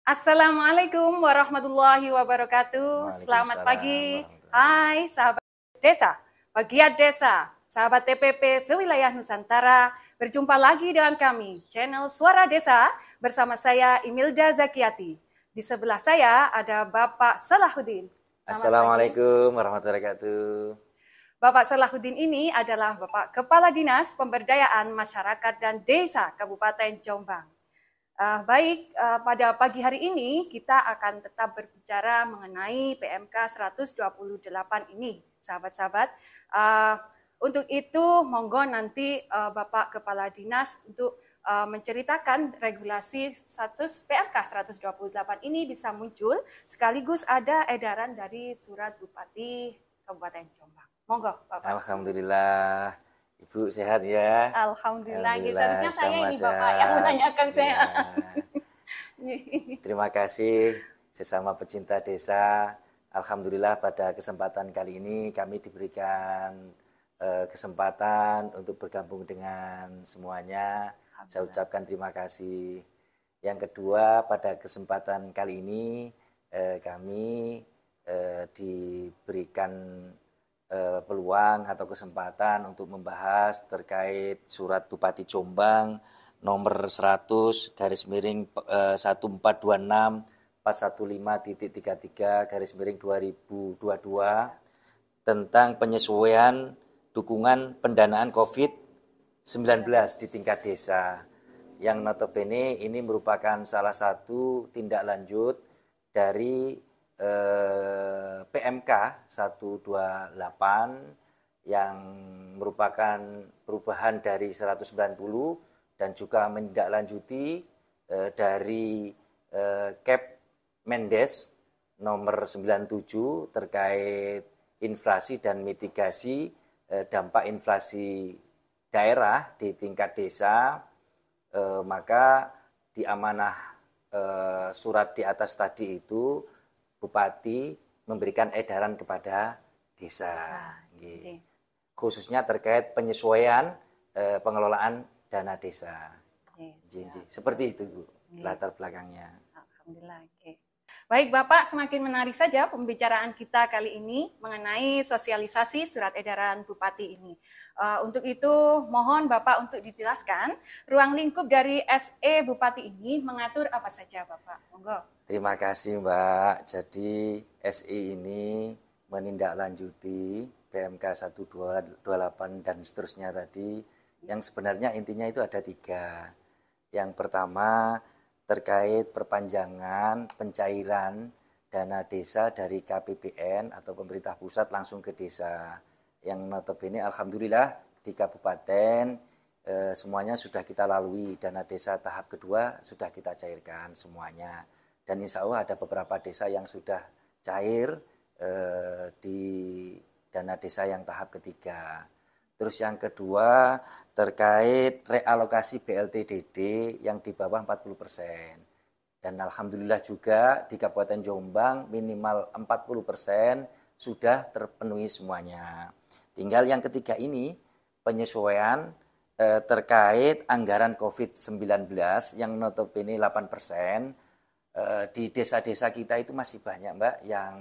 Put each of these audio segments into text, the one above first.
Assalamualaikum warahmatullahi wabarakatuh. Selamat pagi. Hai sahabat desa, pegiat desa, sahabat TPP sewilayah Nusantara. Berjumpa lagi dengan kami, channel Suara Desa, bersama saya Imilda Zakiati. Di sebelah saya ada Bapak Salahuddin. Assalamualaikum warahmatullahi wabarakatuh. Bapak Salahuddin ini adalah Bapak Kepala Dinas Pemberdayaan Masyarakat dan Desa Kabupaten Jombang. Pada pagi hari ini kita akan tetap berbicara mengenai PMK 128 ini, sahabat-sahabat. Untuk itu, monggo nanti Bapak Kepala Dinas untuk menceritakan regulasi status PMK 128 ini bisa muncul, sekaligus ada edaran dari Surat Bupati Kabupaten Jombang. Monggo, Bapak. Alhamdulillah. Ibu sehat ya? Alhamdulillah. Seharusnya saya ini Bapak yang menanyakan saya. Terima kasih sesama pecinta desa. Alhamdulillah pada kesempatan kali ini kami diberikan kesempatan untuk bergabung dengan semuanya. Saya ucapkan terima kasih. Yang kedua, pada kesempatan kali ini kami diberikan peluang atau kesempatan untuk membahas terkait surat Bupati Jombang nomor 100 /1426 415.33/2022 tentang penyesuaian dukungan pendanaan COVID-19 di tingkat desa, yang notabene ini merupakan salah satu tindak lanjut dari PMK 128 yang merupakan perubahan dari 190 dan juga menindaklanjuti dari Kep Mendes nomor 97 terkait inflasi dan mitigasi dampak inflasi daerah di tingkat desa. Maka di amanah surat di atas tadi itu Bupati memberikan edaran kepada desa. Khususnya terkait penyesuaian pengelolaan dana desa. Seperti itu, Bu, latar belakangnya. Alhamdulillah. Baik Bapak, semakin menarik saja pembicaraan kita kali ini mengenai sosialisasi surat edaran Bupati ini. Untuk itu mohon Bapak untuk dijelaskan ruang lingkup dari SE Bupati ini mengatur apa saja Bapak. Monggo. Terima kasih Mbak. Jadi SE ini menindaklanjuti PMK 128 dan seterusnya tadi, yang sebenarnya intinya itu ada 3. Yang pertama terkait perpanjangan pencairan dana desa dari KPBN atau pemerintah pusat langsung ke desa, yang notabene alhamdulillah di kabupaten semuanya sudah kita lalui. Dana desa tahap kedua sudah kita cairkan semuanya, dan insya Allah ada beberapa desa yang sudah cair di dana desa yang tahap ketiga. Terus yang kedua terkait realokasi BLTDD yang di bawah 40%. Dan alhamdulillah juga di Kabupaten Jombang minimal 40% sudah terpenuhi semuanya. Tinggal yang ketiga ini penyesuaian terkait anggaran COVID-19 yang notabene 8%. Di desa-desa kita itu masih banyak Mbak yang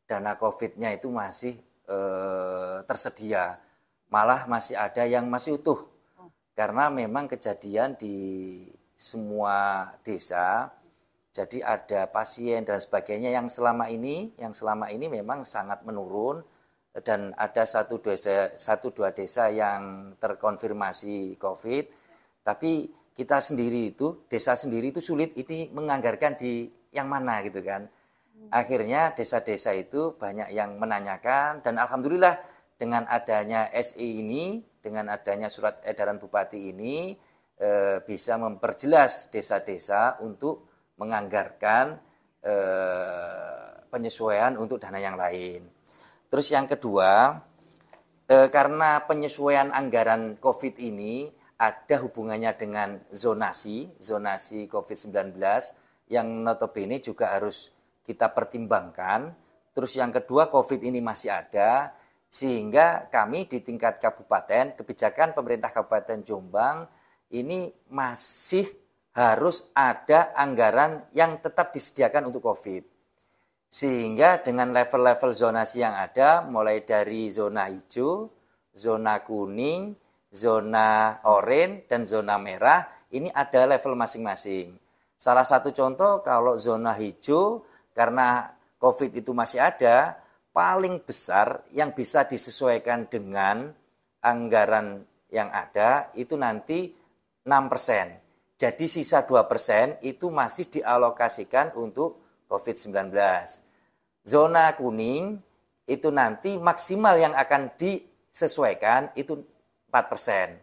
dana COVID-nya itu masih tersedia. Malah masih ada yang masih utuh. Karena memang kejadian di semua desa, jadi ada pasien dan sebagainya yang selama ini memang sangat menurun, dan ada 1-2 desa yang terkonfirmasi COVID. Tapi kita sendiri itu, desa sendiri itu sulit ini menganggarkan di yang mana gitu kan. Akhirnya desa-desa itu banyak yang menanyakan, dan alhamdulillah dengan adanya SE ini, dengan adanya surat edaran Bupati ini, bisa memperjelas desa-desa untuk menganggarkan penyesuaian untuk dana yang lain. Terus yang kedua, karena penyesuaian anggaran COVID ini ada hubungannya dengan zonasi COVID-19 yang notabene juga harus kita pertimbangkan. Terus yang kedua, COVID ini masih ada, Sehingga kami di tingkat kabupaten, kebijakan pemerintah Kabupaten Jombang ini masih harus ada anggaran yang tetap disediakan untuk COVID. Sehingga dengan level-level zonasi yang ada, mulai dari zona hijau, zona kuning, zona oranye, dan zona merah, ini ada level masing-masing. Salah satu contoh kalau zona hijau, karena COVID itu masih ada, paling besar yang bisa disesuaikan dengan anggaran yang ada itu nanti 6%. Jadi sisa 2% itu masih dialokasikan untuk COVID-19. Zona kuning itu nanti maksimal yang akan disesuaikan itu 4%.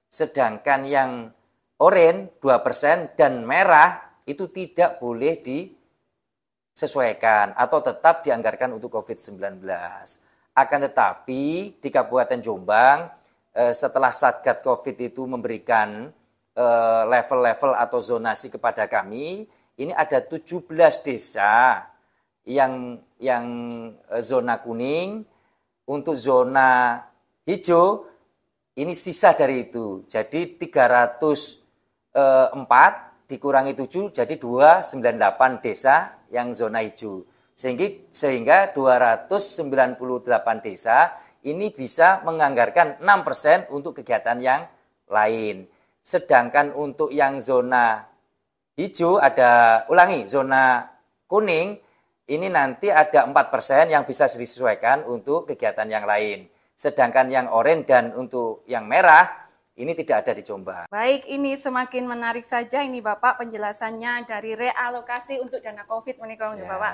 Sedangkan yang oranye 2% dan merah itu tidak boleh disesuaikan atau tetap dianggarkan untuk COVID-19. Akan tetapi di Kabupaten Jombang setelah Satgas COVID itu memberikan level-level atau zonasi kepada kami, ini ada 17 desa yang zona kuning. Untuk zona hijau ini sisa dari itu. Jadi 304 dikurangi 7 jadi 298 desa yang zona hijau. Sehingga 298 desa ini bisa menganggarkan 6% untuk kegiatan yang lain. Sedangkan untuk yang zona hijau zona kuning ini nanti ada 4% yang bisa disesuaikan untuk kegiatan yang lain. Sedangkan yang oranye dan untuk yang merah ini tidak ada di Jombang. Baik, ini semakin menarik saja ini Bapak penjelasannya dari realokasi untuk dana COVID menikah Bapak.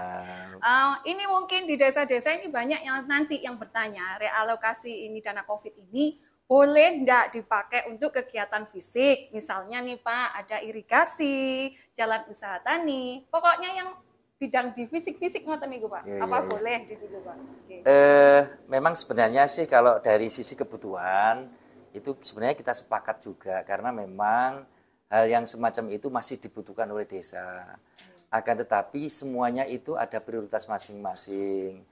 Ini mungkin di desa-desa ini banyak yang nanti yang bertanya, realokasi ini dana COVID ini boleh enggak dipakai untuk kegiatan fisik? Misalnya nih Pak, ada irigasi, jalan usaha tani, pokoknya yang bidang di fisik-fisik ngoten niku Pak. Apa boleh di situ Pak? Memang sebenarnya sih kalau dari sisi kebutuhan itu sebenarnya kita sepakat juga karena memang hal yang semacam itu masih dibutuhkan oleh desa. Akan tetapi semuanya itu ada prioritas masing-masing.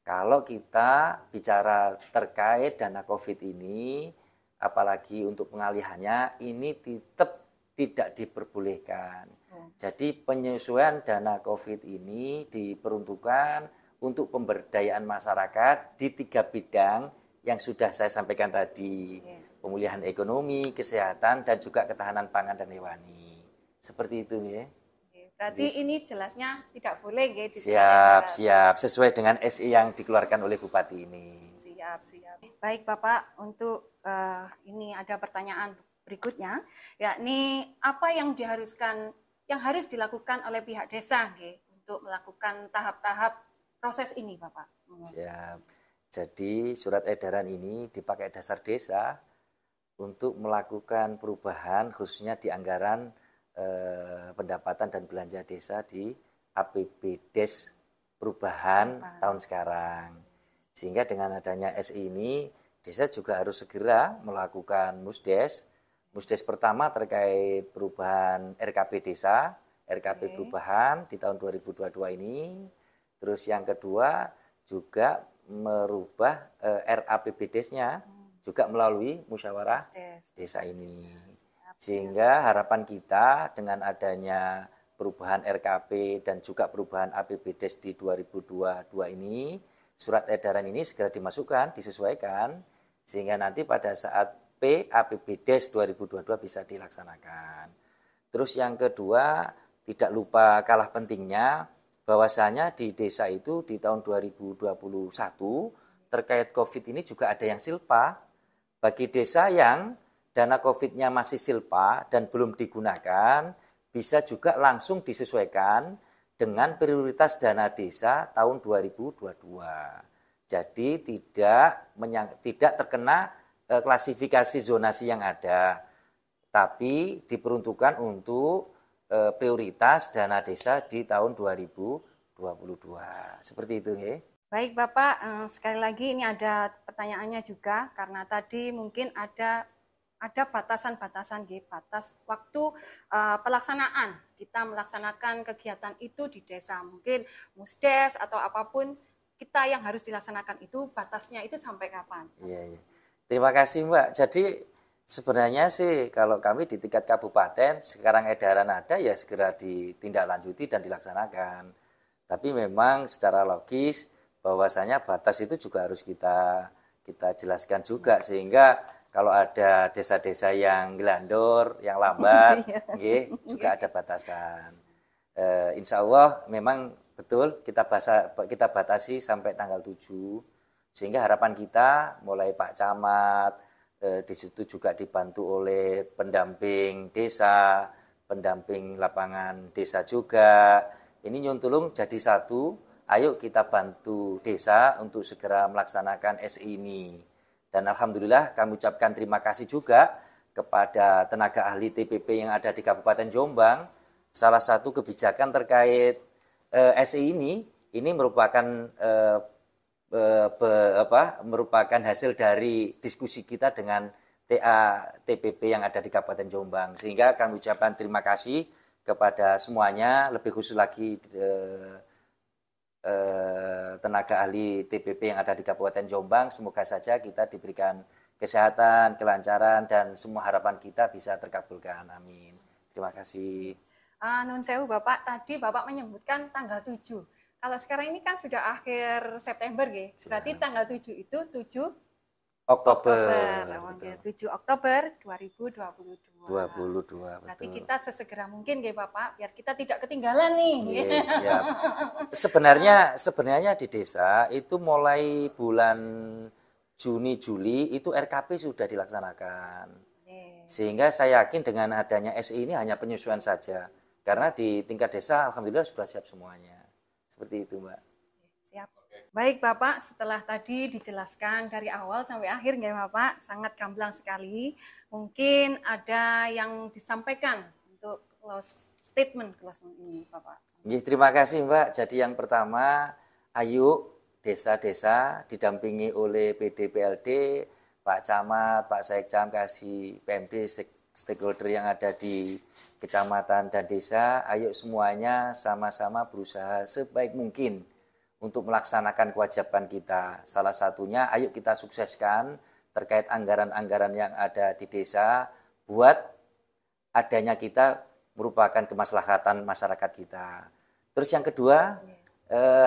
Kalau kita bicara terkait dana COVID ini, apalagi untuk pengalihannya, ini tetap tidak diperbolehkan. Jadi penyesuaian dana COVID ini diperuntukkan untuk pemberdayaan masyarakat di 3 bidang yang sudah saya sampaikan tadi, pemulihan ekonomi, kesehatan, dan juga ketahanan pangan dan hewani. Seperti itu ya. Berarti ini jelasnya tidak boleh ya. Siap. Sesuai dengan SI yang dikeluarkan oleh Bupati ini. Siap. Baik Bapak, untuk ini ada pertanyaan berikutnya, yakni apa yang harus dilakukan oleh pihak desa untuk melakukan tahap-tahap proses ini Bapak. Siap. Jadi surat edaran ini dipakai dasar desa untuk melakukan perubahan khususnya di anggaran pendapatan dan belanja desa di APBDes perubahan tahun sekarang. Sehingga dengan adanya SI ini, desa juga harus segera melakukan musdes. Musdes pertama terkait perubahan RKP desa, RKP perubahan di tahun 2022 ini. Terus yang kedua juga merubah RAPBDes-nya juga melalui musyawarah desa ini. Sehingga harapan kita dengan adanya perubahan RKP dan juga perubahan APBDes di 2022 ini, surat edaran ini segera dimasukkan, disesuaikan, sehingga nanti pada saat APBDes 2022 bisa dilaksanakan. Terus yang kedua, tidak lupa kalah pentingnya, bahwasanya di desa itu di tahun 2021 terkait COVID ini juga ada yang silpa. Bagi desa yang dana COVID-nya masih silpa dan belum digunakan, bisa juga langsung disesuaikan dengan prioritas dana desa tahun 2022. Jadi tidak terkena klasifikasi zonasi yang ada, tapi diperuntukkan untuk prioritas dana desa di tahun 2022. Seperti itu ya. Baik Bapak, sekali lagi ini ada pertanyaannya juga karena tadi mungkin ada batasan-batasan batas waktu pelaksanaan. Kita melaksanakan kegiatan itu di desa, mungkin musdes atau apapun kita yang harus dilaksanakan itu batasnya itu sampai kapan? Iya, iya. Terima kasih Mbak. Jadi sebenarnya sih kalau kami di tingkat kabupaten sekarang edaran ada ya segera ditindaklanjuti dan dilaksanakan. Tapi memang secara logis bahwasanya batas itu juga harus kita jelaskan juga sehingga kalau ada desa-desa yang gelandor, yang lambat, juga ada batasan. Insya Allah memang betul kita batasi sampai tanggal 7 sehingga harapan kita mulai Pak Camat di situ juga dibantu oleh pendamping desa, pendamping lapangan desa juga. Ini nyuntulung jadi satu, ayo kita bantu desa untuk segera melaksanakan SI ini. Dan alhamdulillah kami ucapkan terima kasih juga kepada tenaga ahli TPP yang ada di Kabupaten Jombang. Salah satu kebijakan terkait SI ini merupakan merupakan hasil dari diskusi kita dengan TA TPP yang ada di Kabupaten Jombang. Sehingga kami ucapkan terima kasih kepada semuanya, lebih khusus lagi tenaga ahli TPP yang ada di Kabupaten Jombang. Semoga saja kita diberikan kesehatan, kelancaran, dan semua harapan kita bisa terkabulkan. Amin. Terima kasih. Nun sewu Bapak, tadi Bapak menyebutkan tanggal 7. Kalau sekarang ini kan sudah akhir September, ya. Berarti tanggal 7 itu 7 Oktober. 7 Oktober 2022. Berarti betul. kita sesegera mungkin ya Bapak, biar kita tidak ketinggalan nih. Siap. Sebenarnya di desa itu mulai bulan Juni Juli itu RKP sudah dilaksanakan. Sehingga saya yakin dengan adanya SI ini hanya penyesuaian saja. Karena di tingkat desa alhamdulillah sudah siap semuanya. Seperti itu, Mbak. Siap. Baik Bapak, setelah tadi dijelaskan dari awal sampai akhir ya Bapak, sangat gamblang sekali. Mungkin ada yang disampaikan untuk close statement ini Bapak. Terima kasih Mbak. Jadi yang pertama, ayo desa-desa didampingi oleh PDPLD, Pak Camat, Pak Sekcam, kasih PMD, stakeholder yang ada di kecamatan dan desa, ayo semuanya sama-sama berusaha sebaik mungkin untuk melaksanakan kewajiban kita. Salah satunya, ayo kita sukseskan terkait anggaran-anggaran yang ada di desa, buat adanya kita merupakan kemaslahatan masyarakat kita. Terus yang kedua,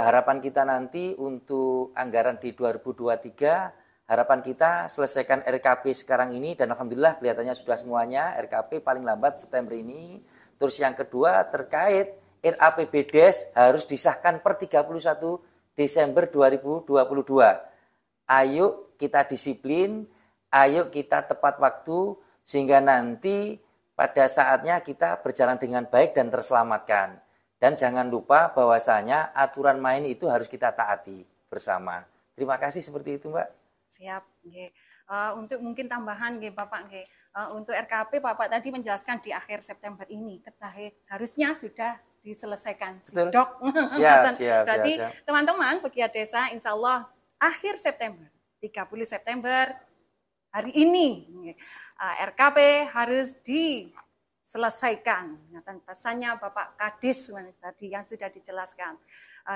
harapan kita nanti untuk anggaran di 2023, harapan kita selesaikan RKP sekarang ini dan alhamdulillah kelihatannya sudah semuanya RKP paling lambat September ini. Terus yang kedua terkait RAPBDes harus disahkan per 31 Desember 2022. Ayo kita disiplin, ayo kita tepat waktu sehingga nanti pada saatnya kita berjalan dengan baik dan terselamatkan. Dan jangan lupa bahwasanya aturan main itu harus kita taati bersama. Terima kasih seperti itu Mbak. Siap, untuk mungkin tambahan Bapak, untuk RKP Bapak tadi menjelaskan di akhir September ini, harusnya sudah diselesaikan. Betul. Siap. Berarti teman-teman pegiat desa, insya Allah akhir September, 30 September hari ini RKP harus diselesaikan. Dan pesannya Bapak Kadis tadi yang sudah dijelaskan.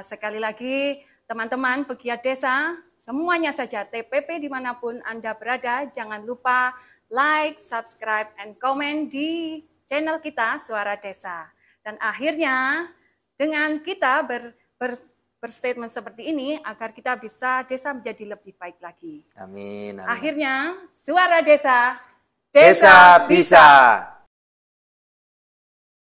Sekali lagi, teman-teman pegiat desa, semuanya saja TPP dimanapun Anda berada, jangan lupa like, subscribe, and comment di channel kita Suara Desa. Dan akhirnya dengan kita berstatement seperti ini, agar kita bisa desa menjadi lebih baik lagi. Amin. Akhirnya Suara Desa, Desa bisa.